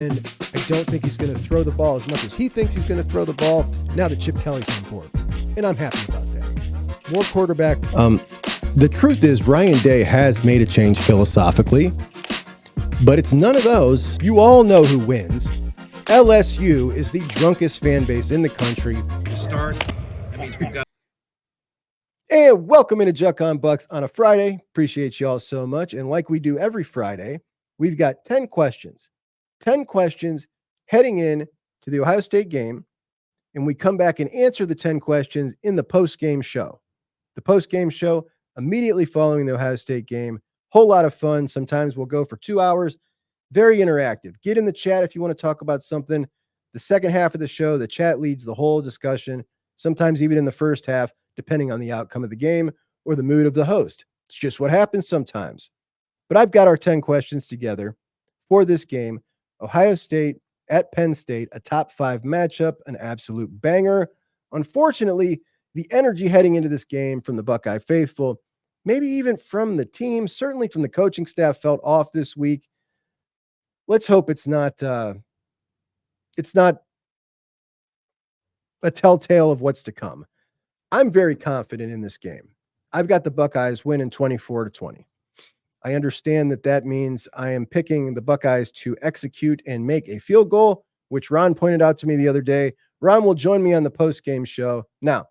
And I don't think he's going to throw the ball as much as he thinks he's going to throw the ball now that Chip Kelly's on board. And I'm happy about that. More quarterback. The truth is Ryan Day has made a change philosophically, but it's none of those. You all know who wins. LSU is the drunkest fan base in the country. That means we've got. And welcome into Juckonbucks on a Friday. Appreciate you all so much. And like we do every Friday, we've got 10 questions. 10 questions heading in to the Ohio State game. And we come back and answer the 10 questions in the post-game show. The post-game show immediately following the Ohio State game. Whole lot of fun. Sometimes we'll go for 2 hours. Very interactive. Get in the chat if you want to talk about something. The second half of the show, the chat leads the whole discussion, sometimes even in the first half, depending on the outcome of the game or the mood of the host. It's just what happens sometimes. But I've got our 10 questions together for this game. Ohio State at Penn State, a top 5 matchup, an absolute banger. Unfortunately, the energy heading into this game from the Buckeye faithful, maybe even from the team, certainly from the coaching staff, felt off this week. Let's hope it's not a telltale of what's to come. I'm very confident in this game. I've got the Buckeyes winning 24-20. I understand that means I am picking the Buckeyes to execute and make a field goal, which Ron pointed out to me the other day. Ron will join me on the post-game show. Now,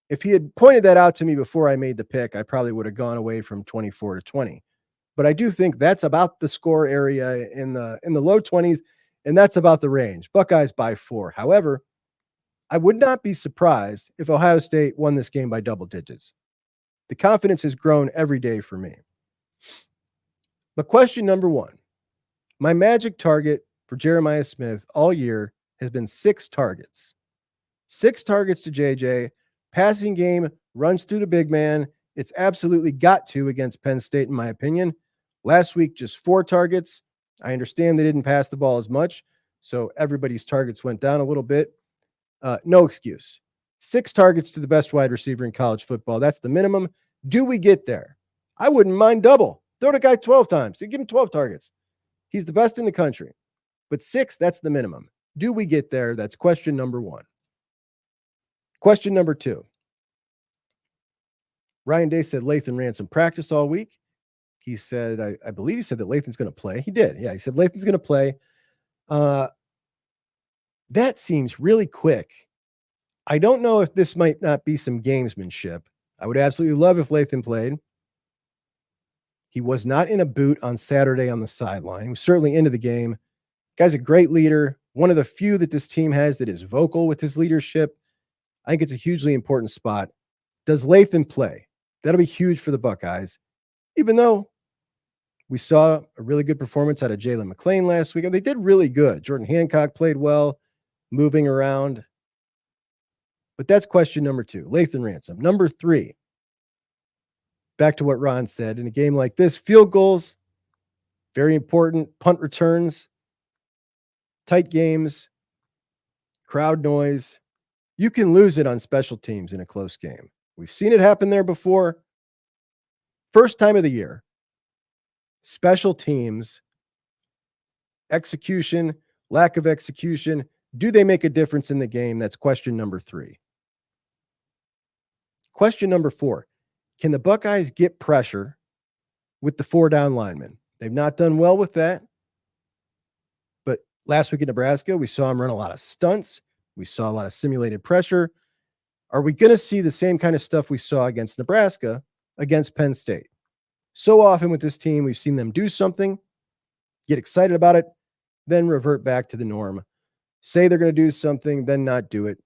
if he had pointed that out to me before I made the pick, I probably would have gone away from 24-20. But I do think that's about the score area in the low 20s, and that's about the range. Buckeyes by 4. However, I would not be surprised if Ohio State won this game by double digits. The confidence has grown every day for me. But question number 1, my magic target for Jeremiah Smith all year has been 6 targets. 6 targets to JJ. Passing game runs through the big man. It's absolutely got to against Penn State, in my opinion. Last week, just 4 targets. I understand they didn't pass the ball as much, so everybody's targets went down a little bit. No excuse. 6 targets to the best wide receiver in college football. That's the minimum. Do we get there? I wouldn't mind double. Throw the guy 12 times. Give him 12 targets. He's the best in the country. But 6, that's the minimum. Do we get there? That's question number 1. Question number 2. Ryan Day said Lathan Ransom practiced all week. He said, I believe he said that Lathan's going to play. He did. Yeah, he said Lathan's going to play. That seems really quick. I don't know if this might not be some gamesmanship. I would absolutely love if Lathan played. He was not in a boot on Saturday on the sideline. He was certainly into the game. Guy's a great leader. One of the few that this team has that is vocal with his leadership. I think it's a hugely important spot. Does Lathan play? That'll be huge for the Buckeyes. Even though we saw a really good performance out of Jalen McClain last week. They did really good. Jordan Hancock played well, moving around. But that's question number 2, Lathan Ransom. Number 3, back to what Ron said, in a game like this, field goals, very important, punt returns, tight games, crowd noise. You can lose it on special teams in a close game. We've seen it happen there before. First time of the year, special teams, execution, lack of execution, do they make a difference in the game? That's question number 3. Question number 4, can the Buckeyes get pressure with the 4 down linemen? They've not done well with that. But last week in Nebraska, we saw them run a lot of stunts. We saw a lot of simulated pressure. Are we going to see the same kind of stuff we saw against Nebraska against Penn State? So often with this team, we've seen them do something, get excited about it, then revert back to the norm. Say they're going to do something, then not do it.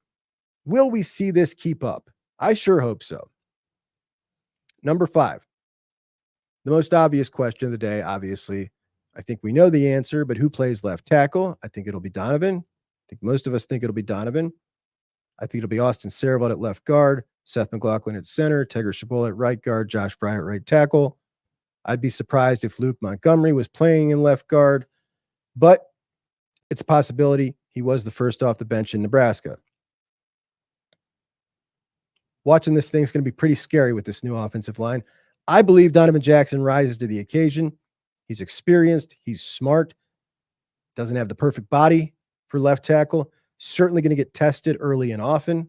Will we see this keep up? I sure hope so. Number 5, the most obvious question of the day, obviously. I think we know the answer, but who plays left tackle? I think it'll be Donovan. I think most of us think it'll be Donovan. I think it'll be Austin Saravat at left guard, Seth McLaughlin at center, Tegra Shabola at right guard, Josh Fry at right tackle. I'd be surprised if Luke Montgomery was playing in left guard, but it's a possibility. He was the first off the bench in Nebraska. Watching this thing's going to be pretty scary with this new offensive line. I believe Donovan Jackson rises to the occasion. He's experienced. He's smart. Doesn't have the perfect body for left tackle. Certainly going to get tested early and often.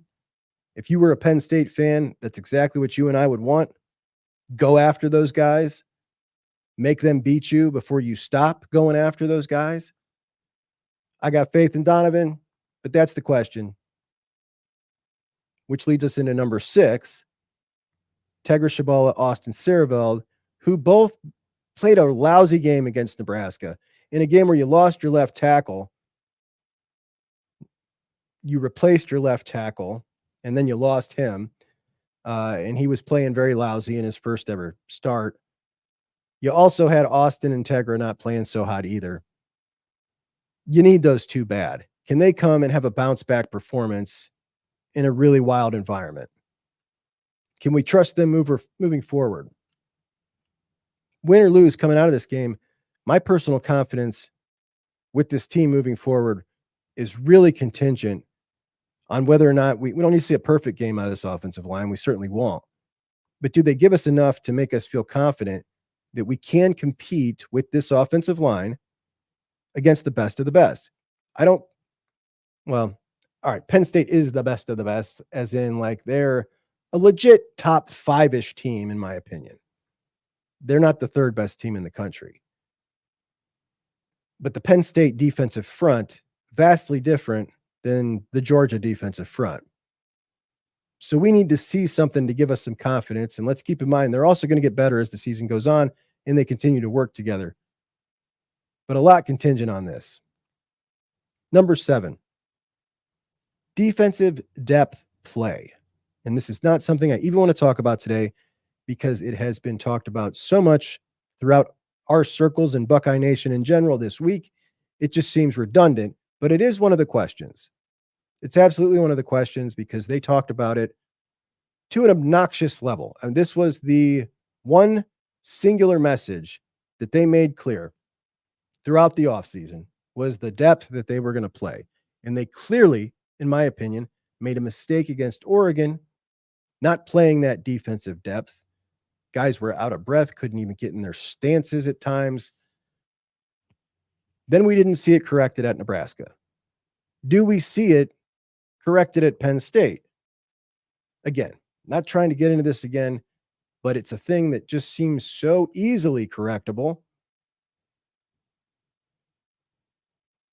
If you were a Penn State fan, that's exactly what you and I would want. Go after those guys. Make them beat you before you stop going after those guys. I got faith in Donovan, but that's the question. Which leads us into number 6, Tegra Shabala, Austin Sareveld, who both played a lousy game against Nebraska. In a game where you lost your left tackle, you replaced your left tackle, and then you lost him, and he was playing very lousy in his first ever start. You also had Austin and Tegra not playing so hot either. You need those two bad. Can they come and have a bounce back performance in a really wild environment? Can we trust them moving forward? Win or lose coming out of this game, my personal confidence with this team moving forward is really contingent on whether or not we don't need to see a perfect game out of this offensive line. We certainly won't. But do they give us enough to make us feel confident that we can compete with this offensive line against the best of the best? All right, Penn State is the best of the best, as in like they're a legit top 5-ish team, in my opinion. They're not the third best team in the country. But the Penn State defensive front, vastly different than the Georgia defensive front. So we need to see something to give us some confidence. And let's keep in mind, they're also going to get better as the season goes on and they continue to work together. But a lot contingent on this. Number 7, defensive depth play. And this is not something I even want to talk about today because it has been talked about so much throughout our circles and Buckeye Nation in general this week. It just seems redundant, but it is one of the questions. It's absolutely one of the questions because they talked about it to an obnoxious level. And this was the one singular message that they made clear throughout the offseason was the depth that they were going to play. And they clearly, in my opinion, made a mistake against Oregon, not playing that defensive depth. Guys were out of breath, couldn't even get in their stances at times. Then we didn't see it corrected at Nebraska. Do we see it corrected at Penn State? Again, not trying to get into this again, but it's a thing that just seems so easily correctable.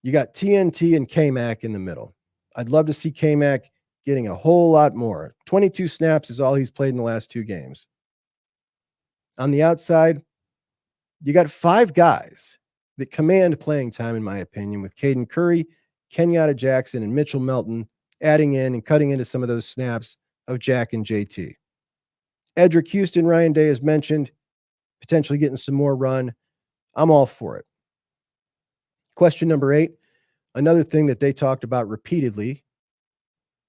You got TNT and K-Mac in the middle. I'd love to see K-Mac getting a whole lot more. 22 snaps is all he's played in the last 2 games. On the outside, you got 5 guys that command playing time, in my opinion, with Caden Curry, Kenyatta Jackson, and Mitchell Melton adding in and cutting into some of those snaps of Jack and JT. Edric Houston, Ryan Day has mentioned, potentially getting some more run. I'm all for it. Question number 8, another thing that they talked about repeatedly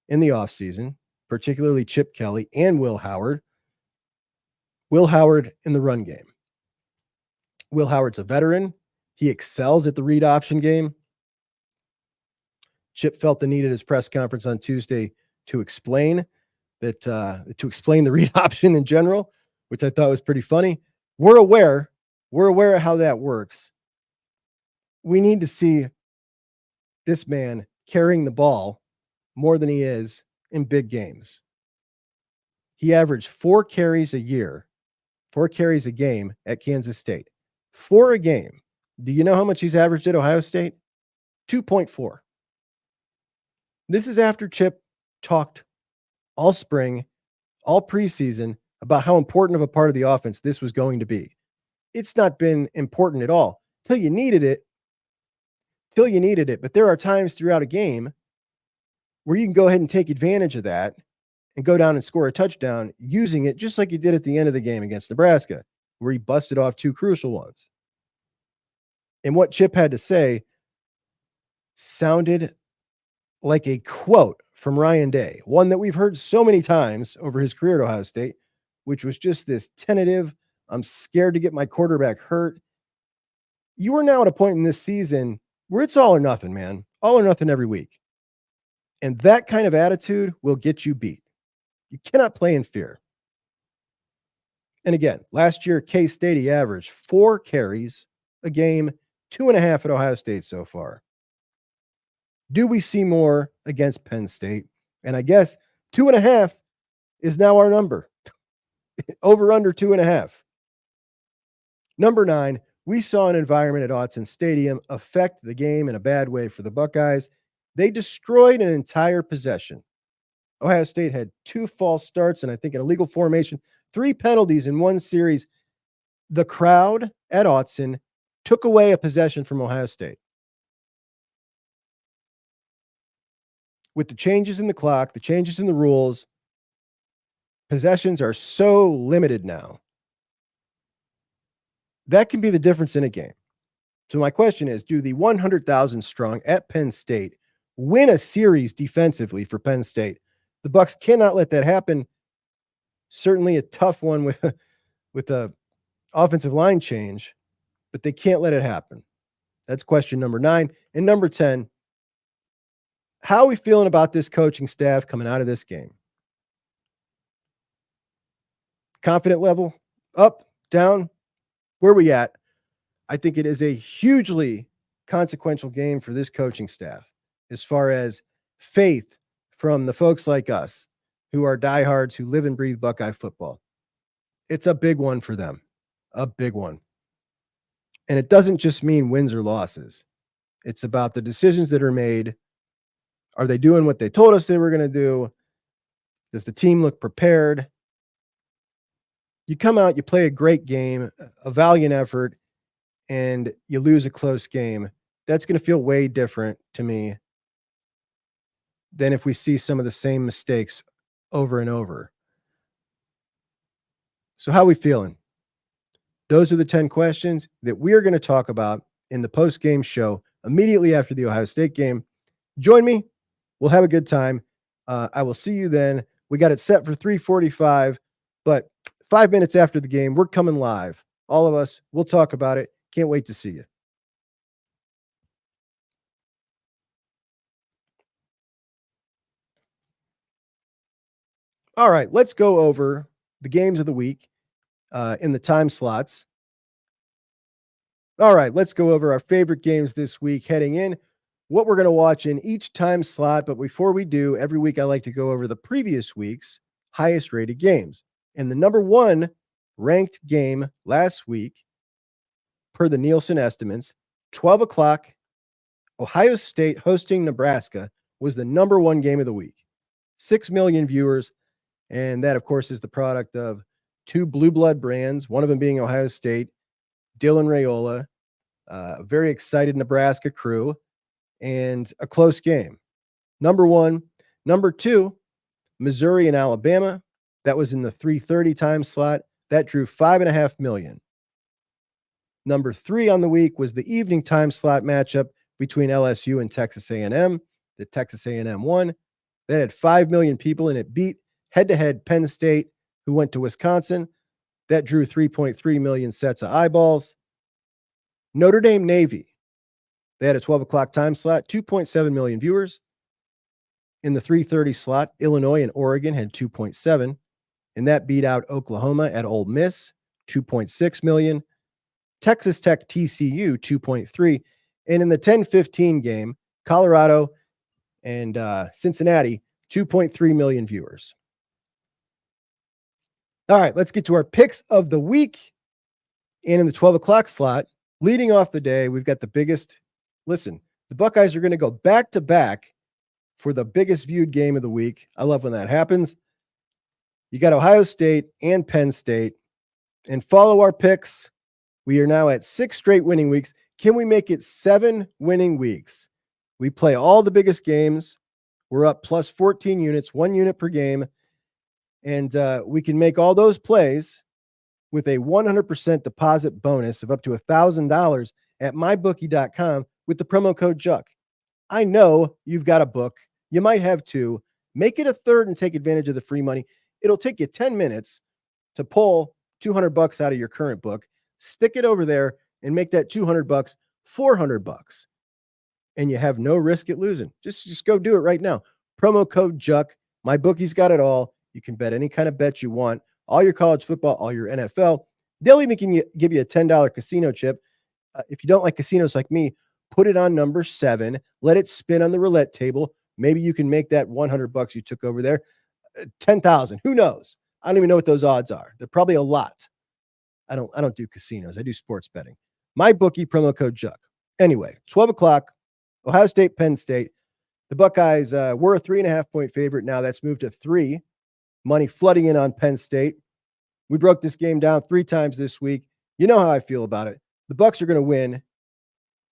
in the offseason, particularly Chip Kelly and Will Howard. Will Howard in the run game. Will Howard's a veteran. He excels at the read option game. Chip felt the need at his press conference on Tuesday to explain the read option in general, which I thought was pretty funny. We're aware of how that works. We need to see this man carrying the ball more than he is in big games. He averaged 4 carries a game at Kansas State. 4 a game. Do you know how much he's averaged at Ohio State? 2.4. This is after Chip talked all spring, all preseason about how important of a part of the offense this was going to be. It's not been important at all till you needed it. But there are times throughout a game where you can go ahead and take advantage of that and go down and score a touchdown using it just like you did at the end of the game against Nebraska, where he busted off 2 crucial ones. And what Chip had to say sounded like a quote from Ryan Day, one that we've heard so many times over his career at Ohio State, which was just this tentative, I'm scared to get my quarterback hurt. You are now at a point in this season where it's all or nothing, man. All or nothing every week. And that kind of attitude will get you beat. You cannot play in fear. And again, last year, K-State, he averaged 4 carries a game, 2.5 at Ohio State so far. Do we see more against Penn State? And I guess 2.5 is now our number. Over under 2.5. Number 9, we saw an environment at Autzen Stadium affect the game in a bad way for the Buckeyes. They destroyed an entire possession. Ohio State had 2 false starts and I think an illegal formation, 3 penalties in one series. The crowd at Autzen took away a possession from Ohio State. With the changes in the clock, the changes in the rules, possessions are so limited now. That can be the difference in a game. So my question is, do the 100,000 strong at Penn State win a series defensively for Penn State? The Bucks cannot let that happen. Certainly a tough one with the offensive line change, but they can't let it happen. That's question number 9. And number 10, how are we feeling about this coaching staff coming out of this game? Confident level? Up, down? Where are we at? I think it is a hugely consequential game for this coaching staff as far as faith from the folks like us who are diehards who live and breathe Buckeye football. It's a big one for them, a big one. And it doesn't just mean wins or losses. It's about the decisions that are made. Are they doing what they told us they were going to do? Does the team look prepared? You come out, you play a great game, a valiant effort, and you lose a close game. That's going to feel way different to me than if we see some of the same mistakes over and over. So how are we feeling? Those are the 10 questions that we're going to talk about in the post-game show immediately after the Ohio State game. Join me. We'll have a good time. I will see you then. We got it set for 3:45, but 5 minutes after the game, we're coming live. All of us, we'll talk about it. Can't wait to see you. All right, let's go over the games of the week in the time slots. All right, let's go over our favorite games this week heading in, what we're going to watch in each time slot. But before we do, every week I like to go over the previous week's highest rated games. And the number 1 ranked game last week, per the Nielsen estimates, 12 o'clock, Ohio State hosting Nebraska, was the number 1 game of the week. 6 million viewers. And that, of course, is the product of 2 blue blood brands, one of them being Ohio State, Dylan Raiola, a very excited Nebraska crew, and a close game. Number 1. Number 2, Missouri and Alabama. That was in the 3:30 time slot. That drew 5.5 million. Number 3 on the week was the evening time slot matchup between LSU and Texas A&M. The Texas A&M won. That had 5 million people, and it beat head-to-head Penn State, who went to Wisconsin. That drew 3.3 million sets of eyeballs. Notre Dame Navy. They had a 12 o'clock time slot, 2.7 million viewers. In the 3:30 slot, Illinois and Oregon had 2.7, and that beat out Oklahoma at Ole Miss, 2.6 million. Texas Tech TCU, 2.3. And in the 10:15 game, Colorado and Cincinnati, 2.3 million viewers. All right, let's get to our picks of the week. And in the 12 o'clock slot, leading off the day, we've got the biggest. Listen, the Buckeyes are going to go back-to-back for the biggest viewed game of the week. I love when that happens. You got Ohio State and Penn State. And follow our picks. We are now at 6 straight winning weeks. Can we make it 7 winning weeks? We play all the biggest games. We're up plus 14 units, 1 unit per game. And we can make all those plays with a 100% deposit bonus of up to $1,000 at mybookie.com with the promo code JUCK. I know you've got a book. You might have 2. Make it a 3rd and take advantage of the free money. It'll take you 10 minutes to pull $200 out of your current book, stick it over there, and make that $200 $400. And you have no risk at losing. Just go do it right now. Promo code JUCK. My bookie's got it all. You can bet any kind of bet you want. All your college football, all your NFL. They'll even give you a $10 casino chip. If you don't like casinos like me, put it on number 7. Let it spin on the roulette table. Maybe you can make that $100 you took over there 10,000. Who knows? I don't even know what those odds are. They're probably a lot. I don't do casinos. I do sports betting. My bookie promo code Juck. Anyway, 12 o'clock, Ohio State, Penn State. The Buckeyes were a 3.5-point favorite. Now that's moved to 3. Money flooding in on Penn State. We broke this game down 3 times this week. You know how I feel about it. The Bucks are going to win.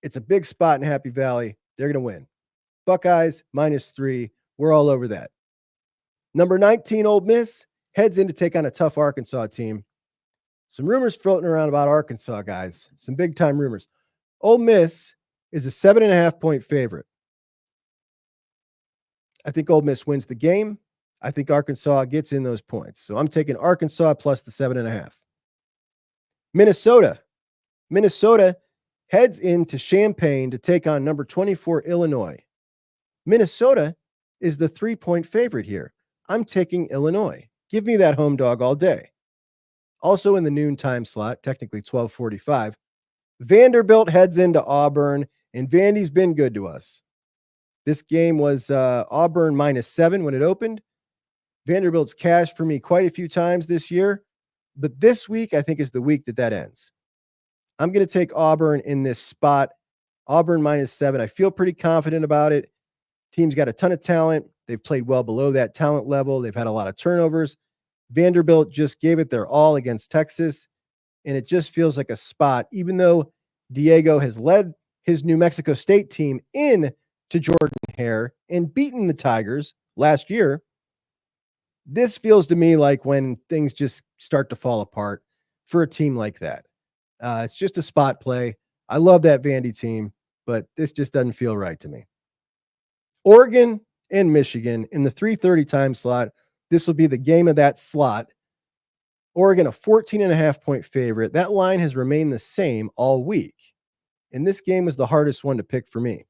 It's a big spot in Happy Valley. They're going to win. Buckeyes -3. We're all over that. Number 19, Ole Miss, heads in to take on a tough Arkansas team. Some rumors floating around about Arkansas, guys. Some big-time rumors. Ole Miss is a 7.5-point favorite. I think Ole Miss wins the game. I think Arkansas gets in those points. So I'm taking Arkansas plus the 7.5. Minnesota. Minnesota heads into Champaign to take on number 24, Illinois. Minnesota is the 3-point favorite here. I'm taking Illinois. Give me that home dog all day. Also in the noon time slot, technically 12:45, Vanderbilt heads into Auburn, and Vandy's been good to us. This game was Auburn -7 when it opened. Vanderbilt's cashed for me quite a few times this year, but this week I think is the week that ends. I'm going to take Auburn in this spot. Auburn -7. I feel pretty confident about it. Team's got a ton of talent. They've played well below that talent level. They've had a lot of turnovers. Vanderbilt just gave it their all against Texas, and it just feels like a spot, even though Diego has led his New Mexico State team in to Jordan Hare and beaten the Tigers last year. This feels to me like when things just start to fall apart for a team like that. It's just a spot play. I love that Vandy team, but this just doesn't feel right to me. Oregon and Michigan in the 3:30 time slot. This will be the game of that slot. Oregon, a 14.5-point favorite. That line has remained the same all week. And this game was the hardest one to pick for me.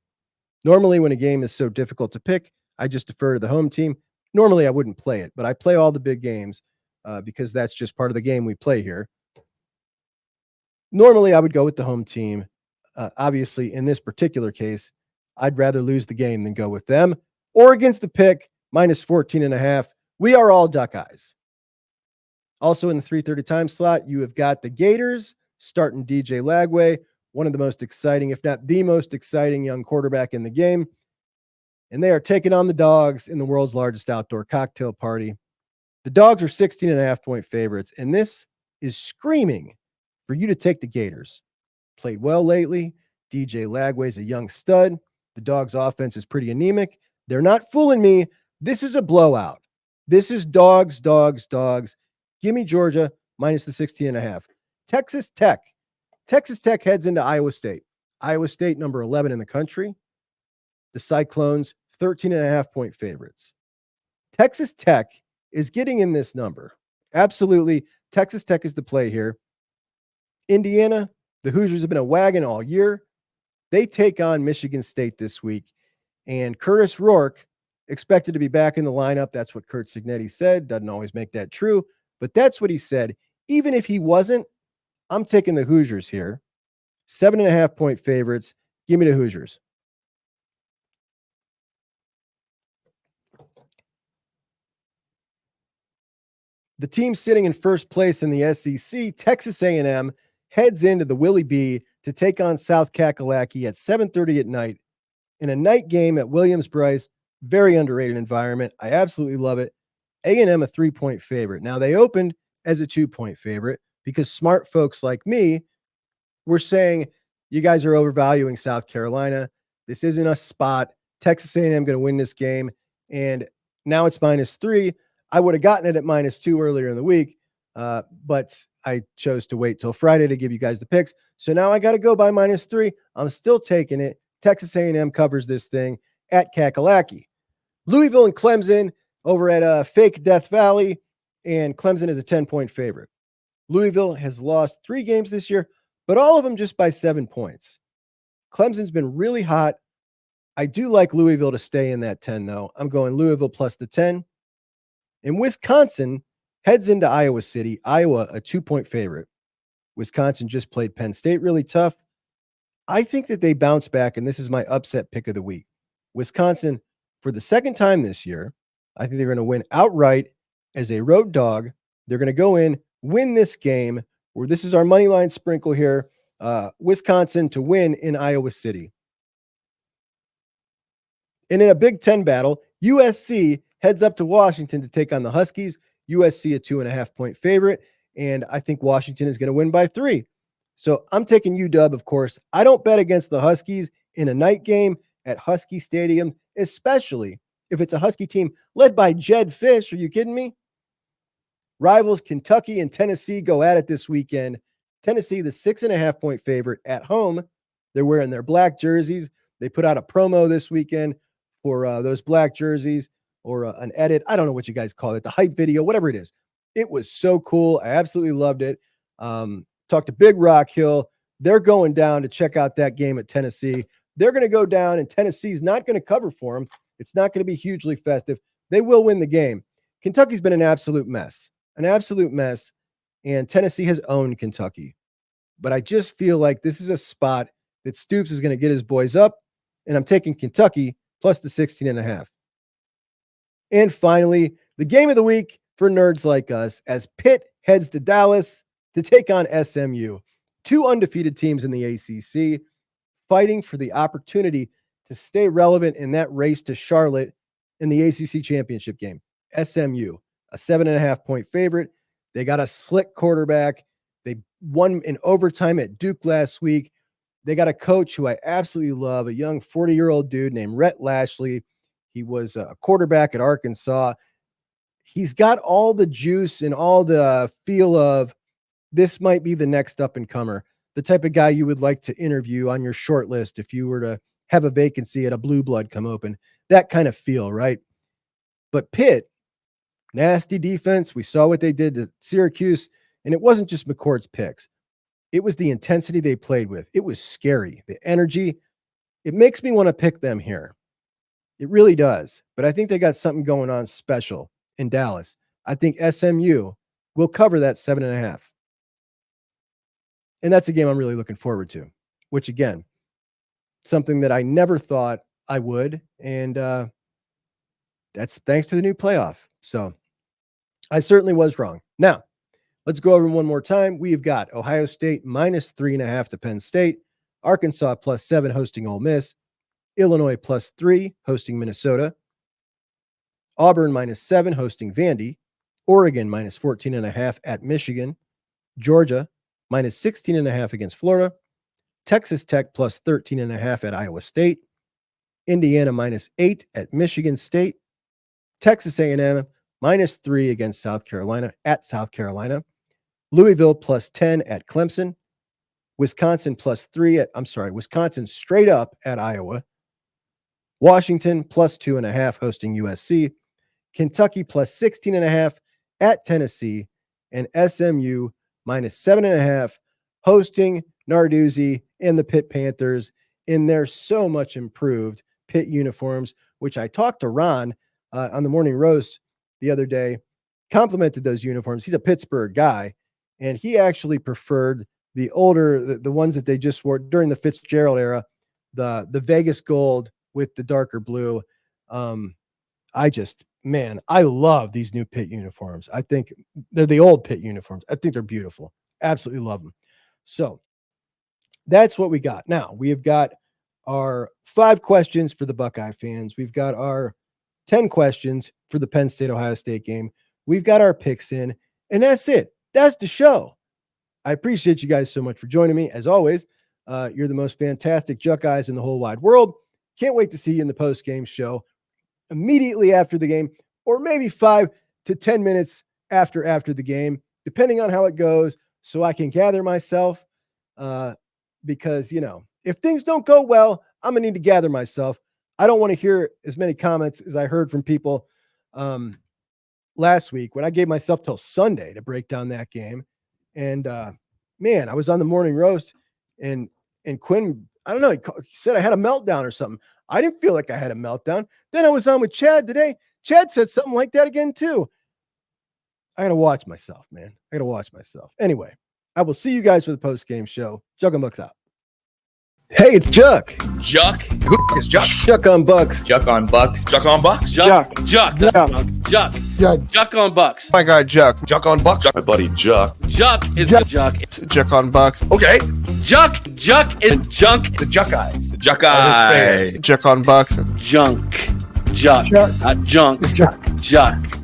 Normally, when a game is so difficult to pick, I just defer to the home team. Normally, I wouldn't play it, but I play all the big games because that's just part of the game we play here. Normally, I would go with the home team. Obviously, in this particular case, I'd rather lose the game than go with them. Oregon's the pick, -14.5. We are all Duckeyes. Also in the 3:30 time slot, you have got the Gators starting DJ Lagway, one of the most exciting, if not the most exciting young quarterback in the game. And they are taking on the Dogs in the world's largest outdoor cocktail party. The Dogs are 16.5-point favorites, and this is screaming for you to take the Gators. Played well lately. DJ Lagway's a young stud. The Dogs' offense is pretty anemic. They're not fooling me. This is a blowout. This is Dogs. Give me Georgia minus the 16.5. Texas Tech. Texas Tech heads into Iowa State. Iowa State, number 11 in the country. The Cyclones, 13.5-point favorites. Texas Tech is getting in this number. Absolutely. Texas Tech is the play here. Indiana, the Hoosiers have been a wagon all year. They take on Michigan State this week. And Curtis Rourke expected to be back in the lineup. That's what Kurt Signetti said. Doesn't always make that true, but that's what he said. Even if he wasn't, I'm taking the Hoosiers here. 7.5-point favorites. Give me the Hoosiers. The team sitting in first place in the SEC, Texas A&M, heads into the Willie B to take on South Kakalaki at 7:30 at night in a night game at Williams-Brice. Very underrated environment. I absolutely love it. A&M a 3-point favorite. Now, they opened as a 2-point favorite because smart folks like me were saying, you guys are overvaluing South Carolina. This isn't a spot. Texas A&M going to win this game. And now it's -3. I would have gotten it at -2 earlier in the week, but I chose to wait till Friday to give you guys the picks. So now I got to go by -3. I'm still taking it. Texas A&M covers this thing at Kakalaki. Louisville and Clemson over at fake Death Valley, and Clemson is a 10-point favorite. Louisville has lost 3 games this year, but all of them just by 7 points. Clemson's been really hot. I do like Louisville to stay in that 10, though. I'm going Louisville plus the 10. And Wisconsin heads into Iowa City. Iowa, a 2-point favorite. Wisconsin just played Penn State really tough. I think that they bounce back, and this is my upset pick of the week. Wisconsin, for the second time this year, I think they're going to win outright as a road dog. They're going to go in, win this game, where this is our money line sprinkle here. Wisconsin to win in Iowa City. And in a Big Ten battle, USC heads up to Washington to take on the Huskies. USC a 2.5-point favorite, and I think Washington is going to win by 3. So I'm taking UW, of course. I don't bet against the Huskies in a night game at Husky Stadium, especially if it's a Husky team led by Jed Fish. Are you kidding me? Rivals Kentucky and Tennessee go at it this weekend. Tennessee, the 6.5-point favorite at home. They're wearing their black jerseys. They put out a promo this weekend for those black jerseys, or an edit. I don't know what you guys call it, the hype video, whatever it is. It was so cool. I absolutely loved it. Talked to Big Rock Hill. They're going down to check out that game at Tennessee. They're going to go down, and Tennessee's not going to cover for them. It's not going to be hugely festive. They will win the game. Kentucky's been an absolute mess, and Tennessee has owned Kentucky. But I just feel like this is a spot that Stoops is going to get his boys up, and I'm taking Kentucky plus the 16.5. And finally, the game of the week for nerds like us, as Pitt heads to Dallas to take on SMU. 2 undefeated teams in the ACC fighting for the opportunity to stay relevant in that race to Charlotte in the ACC championship game. SMU, a 7.5-point favorite. They got a slick quarterback. They won in overtime at Duke last week. They got a coach who I absolutely love, a young 40-year-old dude named Rhett Lashley. He was a quarterback at Arkansas. He's got all the juice and all the feel of this might be the next up-and-comer, the type of guy you would like to interview on your short list if you were to have a vacancy at a blue blood come open. That kind of feel, right? But Pitt, nasty defense. We saw what they did to Syracuse, and it wasn't just McCord's picks. It was the intensity they played with. It was scary. The energy. It makes me want to pick them here. It really does. But I think they got something going on special in Dallas. I think SMU will cover that 7.5. And that's a game I'm really looking forward to, which, again, something that I never thought I would. And that's thanks to the new playoff. So I certainly was wrong. Now, let's go over one more time. We've got Ohio State minus 3.5 to Penn State, Arkansas plus 7 hosting Ole Miss, Illinois plus 3 hosting Minnesota, Auburn minus 7 hosting Vandy, Oregon minus 14.5 at Michigan, Georgia minus 16.5 against Florida, Texas Tech plus 13.5 at Iowa State, Indiana minus 8 at Michigan State, Texas A&M minus 3 against South Carolina at South Carolina, Louisville plus 10 at Clemson, Wisconsin plus 3 at, Wisconsin straight up at Iowa, Washington plus 2.5 hosting USC, Kentucky plus 16.5 at Tennessee, and SMU minus 7.5 hosting Narduzzi and the Pitt Panthers in their so much improved Pitt uniforms, which I talked to Ron on the morning roast the other day, complimented those uniforms. He's a Pittsburgh guy, and he actually preferred the older, the ones that they just wore during the Fitzgerald era, the Vegas gold with the darker blue. I love these new Pitt uniforms. I think they're the old Pitt uniforms. I think they're beautiful. Absolutely love them. So that's what we got. Now we have got our 5 questions for the Buckeye fans. We've got our 10 questions for the Penn State Ohio State game. We've got our picks in, and that's it. That's the show. I appreciate you guys so much for joining me. As always, you're the most fantastic Juckeyes in the whole wide world. Can't wait to see you in the post-game show immediately after the game, or maybe 5 to 10 minutes after the game, depending on how it goes, so I can gather myself. Because, if things don't go well, I'm going to need to gather myself. I don't want to hear as many comments as I heard from people last week when I gave myself till Sunday to break down that game. And man, I was on the morning roast, and Quinn, I don't know, he said I had a meltdown or something. I didn't feel like I had a meltdown. Then I was on with Chad today. Chad said something like that again too. I got to watch myself, man. I got to watch myself. Anyway, I will see you guys for the post-game show. Juckonbucks out. Hey, it's Juck. Juck. Who is Juck? Juckonbucks. Juckonbucks. Juckonbucks. Juck. Juck. Juckonbucks. My guy Juck. Juckonbucks. My buddy Juck. Juck is the Juck. It's Juckonbucks. Okay. Juck is junk. The Juck eyes. Juck eyes. Juckonbucks. Junk. Juck. Not junk. Juck.